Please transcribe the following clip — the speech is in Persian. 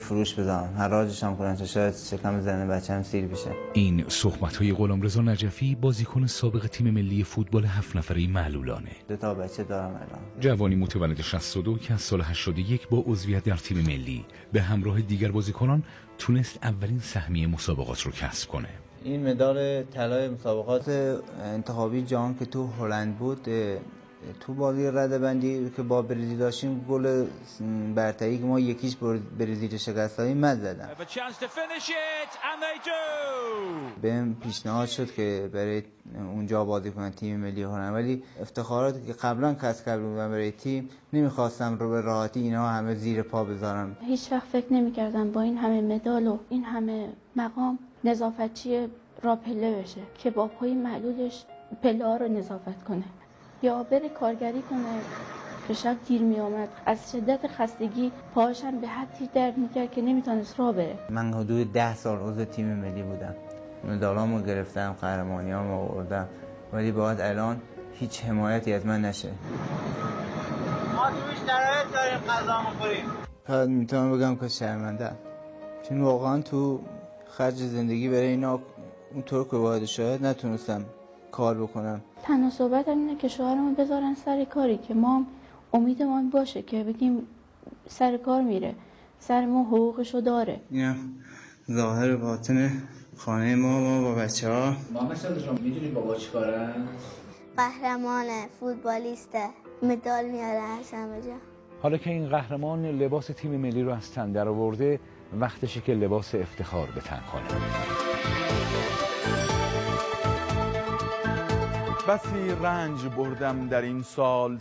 فروش بذارم، حراجش هم کنم تا شاید شکم زن بچه‌م سیر بشه. این صحبت‌های غلامرضا نجفی، بازیکن سابق تیم ملی فوتبال 7 نفره معلولانه. 2 تا بچه دارم الان. جوانی متولد 62 که از سال 81 با عضویت در تیم ملی به همراه دیگر بازیکنان تونست اولین سهمیه مسابقات رو کسب کنه. این مدال طلای مسابقات انتخابی جهان که تو هلند بود، تو بازی رده‌بندی که با برزیل داشتیم، گل برتری که ما 1-0 برزیل شکست دادیم من زدم. بهم پیشنهاد شد که برای اونجا بازی کنم تیم ملی هلند، ولی افتخاراتی که قبلا کسب کرده بودم برای تیم نمیخواستم رو به راحتی اینا همه زیر پا بذارم. هیچ وقت فکر نمی‌کردم با این همه مدال و این همه مقام نظافتچی را پله بشه که با پای معلولش پله ها رو نظافت کنه یا بره کارگری کنه که شب دیر می آمد. از شدت خستگی پاهاشم به حدی درد میکرد که نمیتونست راه بره. من حدود 10 سال عضو تیم ملی بودم، مدالامو گرفتم، قهرمانیامو آوردم، ولی باید الان هیچ حمایتی از من نشه. ما تو شرایط داریم غذا می‌خوریم. فقط میتونم بگم که شرمنده، چون واقعا تو خرج زندگی برای اینا اونطور که باید شاید نتونستم کار بکنم. تنها صحبتم اینه که شوهرمون بذارن سر کاری که ما امیدمون باشه که بگیم سر کار میره، سر ما حقوقشو داره. اینم ظاهر باطن خانه ما با بچه ها. محمد صادق جان میدونی بابا چیکاره؟ قهرمانه، فوتبالیسته، مدال میاره از همه جا. حالا که این قهرمان لباس تیم ملی رو از تن درآورده، وقتشه که لباس افتخار به تن کنه. بسی رنج بردم در این سال